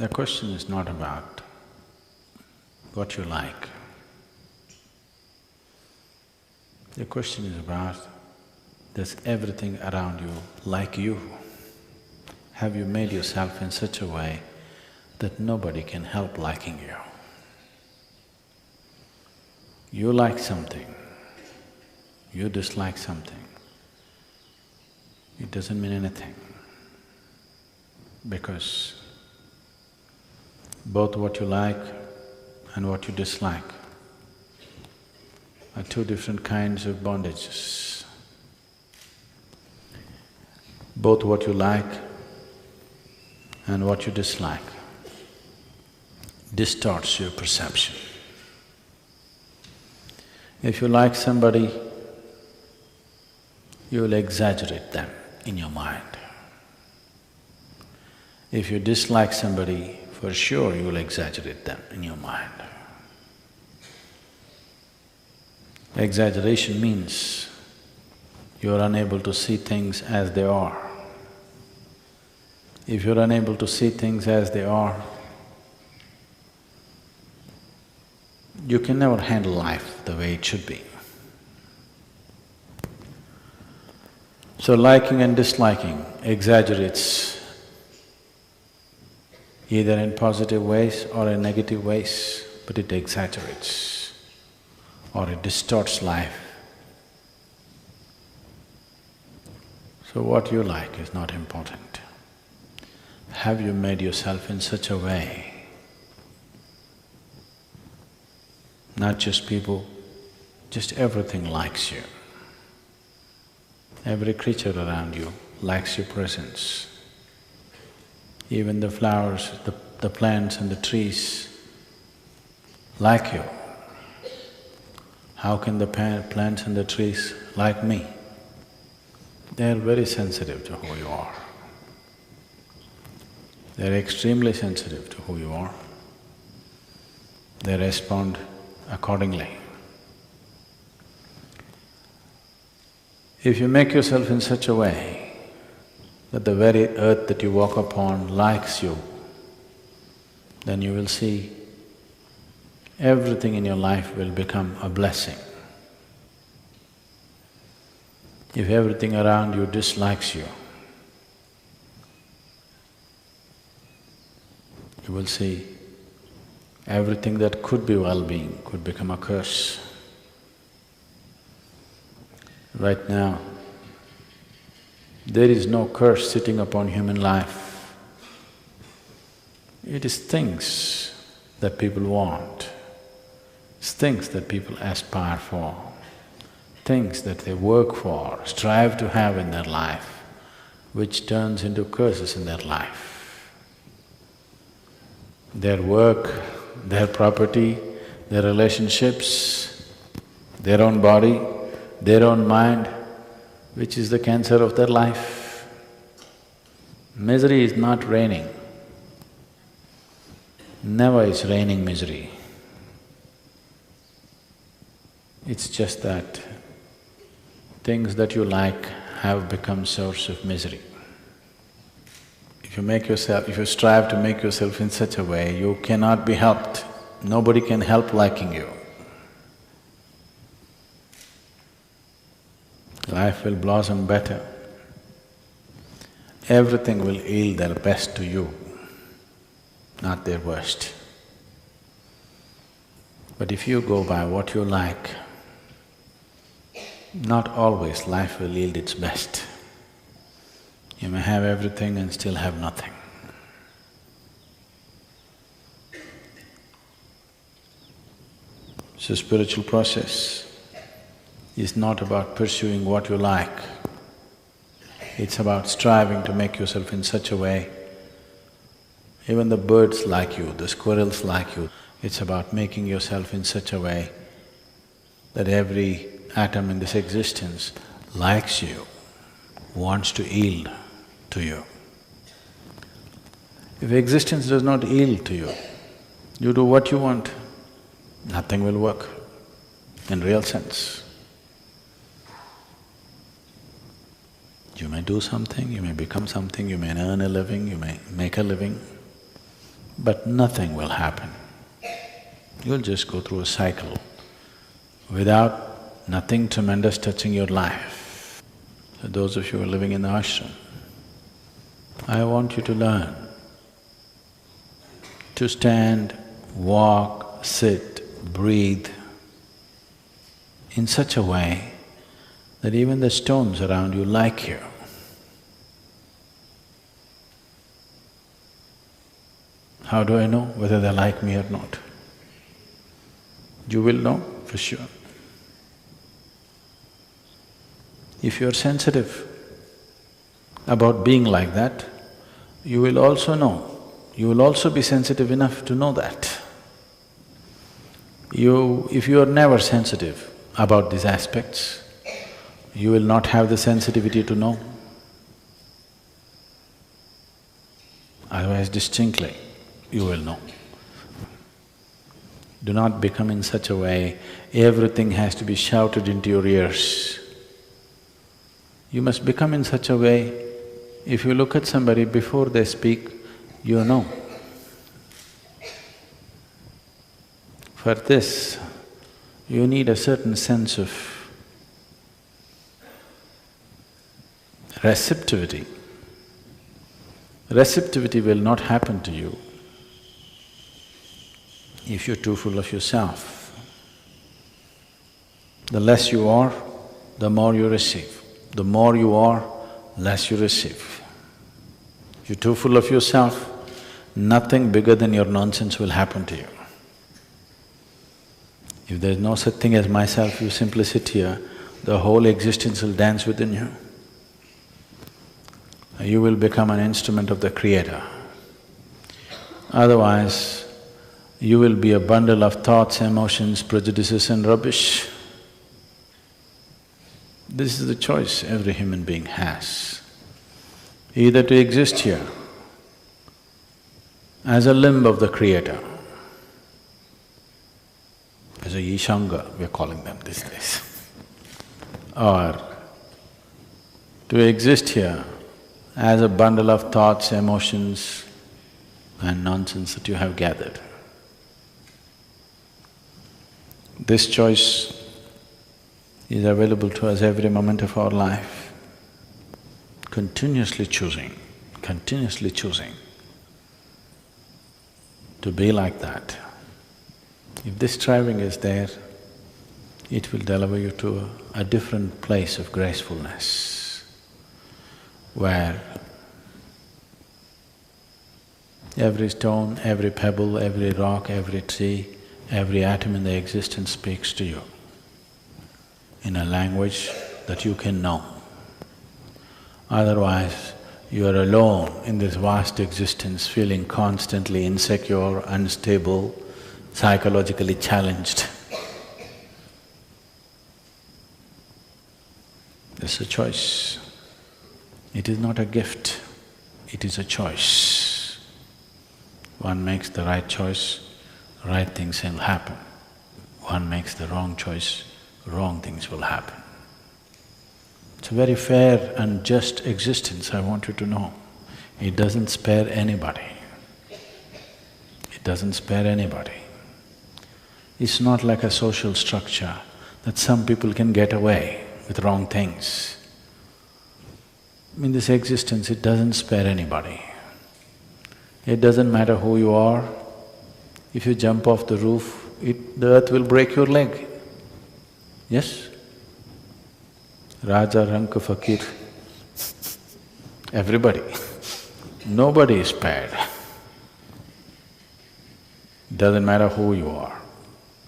The question is not about what you like. The question is about, does everything around you like you? Have you made yourself in such a way that nobody can help liking you? You like something, you dislike something, it doesn't mean anything, because both what you like and what you dislike are two different kinds of bondages. Both what you like and what you dislike distorts your perception. If you like somebody, you will exaggerate them in your mind. If you dislike somebody, for sure you will exaggerate them in your mind. Exaggeration means you are unable to see things as they are. If you're unable to see things as they are, you can never handle life the way it should be. So liking and disliking exaggerates either in positive ways or in negative ways, but it exaggerates or it distorts life. So what you like is not important. Have you made yourself in such a way, not just people, just everything likes you. Every creature around you likes your presence. Even the flowers, the plants and the trees like you. How can the plants and the trees like me? They're very sensitive to who you are. They're extremely sensitive to who you are. They respond accordingly. If you make yourself in such a way that the very earth that you walk upon likes you, then you will see everything in your life will become a blessing. If everything around you dislikes you, you will see everything that could be well-being could become a curse. Right now, there is no curse sitting upon human life. It is things that people want, it's things that people aspire for, things that they work for, strive to have in their life, which turns into curses in their life. Their work, their property, their relationships, their own body, their own mind, which is the cancer of their life. Misery is not raining. Never is raining misery. It's just that things that you like have become source of misery. If you strive to make yourself in such a way, you cannot be helped. Nobody can help liking you. Life will blossom better. Everything will yield their best to you, not their worst. But if you go by what you like, not always life will yield its best. You may have everything and still have nothing. So spiritual process is not about pursuing what you like, it's about striving to make yourself in such a way, even the birds like you, the squirrels like you, it's about making yourself in such a way that every atom in this existence likes you, wants to yield to you. If existence does not yield to you, you do what you want, nothing will work in real sense. You may do something, you may become something, you may earn a living, you may make a living, but nothing will happen. You'll just go through a cycle without nothing tremendous touching your life. So those of you who are living in the ashram, I want you to learn to stand, walk, sit, breathe in such a way that even the stones around you like you. How do I know whether they like me or not? You will know for sure. If you're sensitive about being like that, you will also know, you will also be sensitive enough to know that. If you are never sensitive about these aspects, you will not have the sensitivity to know. Otherwise, distinctly, you will know. Do not become in such a way, everything has to be shouted into your ears. You must become in such a way, if you look at somebody before they speak, you know. For this, you need a certain sense of receptivity. Receptivity will not happen to you if you're too full of yourself. The less you are, the more you receive. The more you are, less you receive. If you're too full of yourself, nothing bigger than your nonsense will happen to you. If there's no such thing as myself, you simply sit here, the whole existence will dance within you. You will become an instrument of the Creator. Otherwise, you will be a bundle of thoughts, emotions, prejudices and rubbish. This is the choice every human being has. Either to exist here as a limb of the Creator, as a Yishanga, we're calling them these days, or to exist here as a bundle of thoughts, emotions and nonsense that you have gathered. This choice is available to us every moment of our life, continuously choosing to be like that. If this striving is there, it will deliver you to a different place of gracefulness, where every stone, every pebble, every rock, every tree, every atom in the existence speaks to you in a language that you can know. Otherwise, you are alone in this vast existence, feeling constantly insecure, unstable, psychologically challenged. It's a choice. It is not a gift, it is a choice. One makes the right choice, right things will happen. One makes the wrong choice, wrong things will happen. It's a very fair and just existence, I want you to know. It doesn't spare anybody. It doesn't spare anybody. It's not like a social structure that some people can get away with wrong things. In this existence, it doesn't spare anybody. It doesn't matter who you are. If you jump off the roof, the earth will break your leg. Yes? Raja, Ranka, Fakir, everybody. Nobody is spared. Doesn't matter who you are,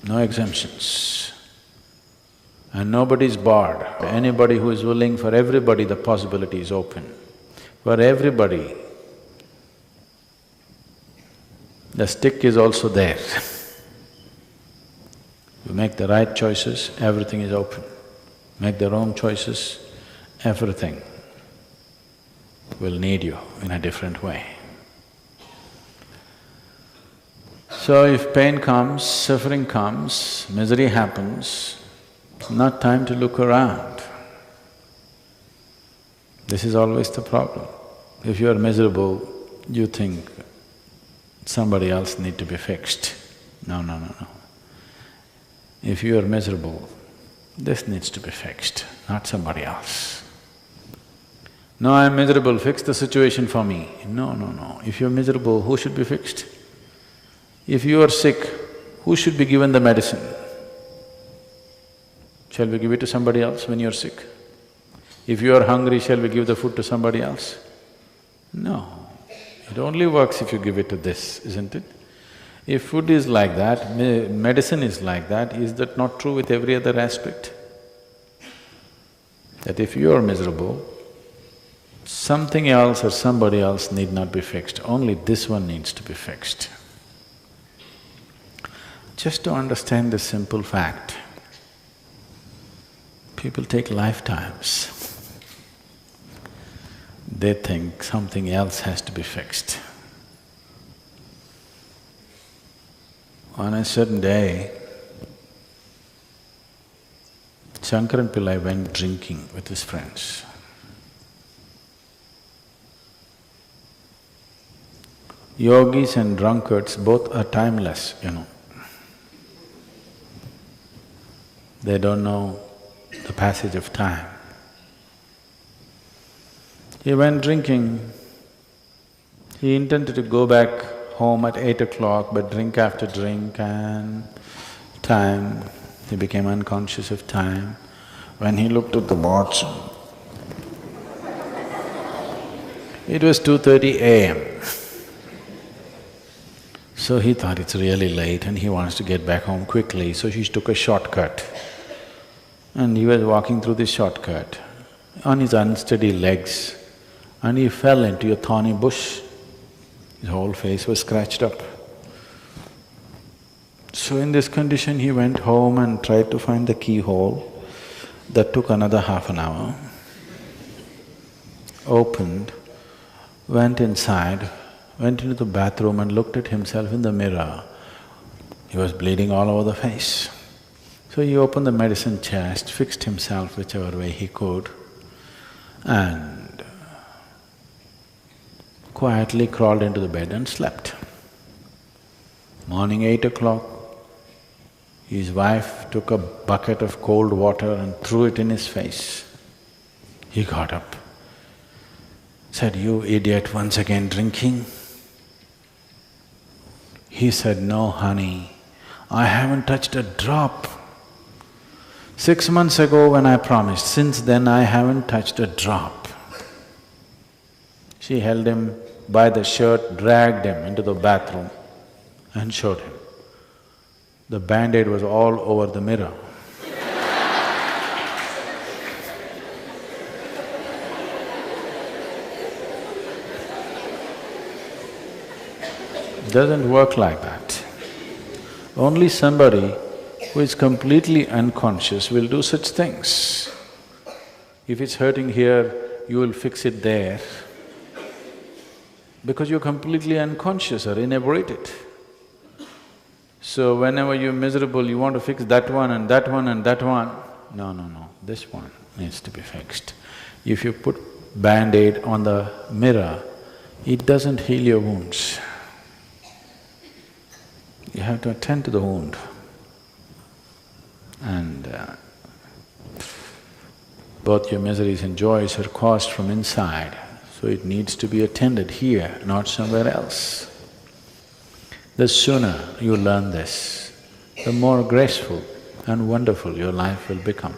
no exemptions. And nobody is barred. Anybody who is willing, for everybody the possibility is open. For everybody, the stick is also there. You make the right choices, everything is open. Make the wrong choices, everything will need you in a different way. So if pain comes, suffering comes, misery happens, it's not time to look around. This is always the problem. If you are miserable, you think somebody else need to be fixed. No, no, no, no. If you are miserable, this needs to be fixed, not somebody else. No, I'm miserable, fix the situation for me. No, no, no. If you're miserable, who should be fixed? If you are sick, who should be given the medicine? Shall we give it to somebody else when you're sick? If you are hungry, shall we give the food to somebody else? No. It only works if you give it to this, isn't it? If food is like that, medicine is like that, is that not true with every other aspect? That if you are miserable, something else or somebody else need not be fixed, only this one needs to be fixed. Just to understand this simple fact, people take lifetimes. They think something else has to be fixed. On a certain day, Shankaran Pillai went drinking with his friends. Yogis and drunkards both are timeless, you know. They don't know the passage of time. He went drinking. He intended to go back home at 8 o'clock, but drink after drink and time, he became unconscious of time. When he looked at the watch, it was 2:30 a.m. So he thought it's really late and he wants to get back home quickly, so he took a shortcut. And he was walking through this shortcut on his unsteady legs, and he fell into a thorny bush. His whole face was scratched up. So in this condition, he went home and tried to find the keyhole. That took another half an hour. Opened, went inside, went into the bathroom and looked at himself in the mirror. He was bleeding all over the face. So he opened the medicine chest, fixed himself whichever way he could, and quietly crawled into the bed and slept. Morning 8 o'clock, his wife took a bucket of cold water and threw it in his face. He got up, said, "You idiot, once again drinking?" He said, "No, honey, I haven't touched a drop. 6 months ago when I promised, since then I haven't touched a drop." She held him by the shirt, dragged him into the bathroom and showed him. The band-aid was all over the mirror. Doesn't work like that. Only somebody who is completely unconscious will do such things. If it's hurting here, you will fix it there, because you're completely unconscious or inebriated. So whenever you're miserable, you want to fix that one and that one and that one. No, no, no, this one needs to be fixed. If you put band-aid on the mirror, it doesn't heal your wounds. You have to attend to the wound. And both your miseries and joys are caused from inside, so it needs to be attended here, not somewhere else. The sooner you learn this, the more graceful and wonderful your life will become.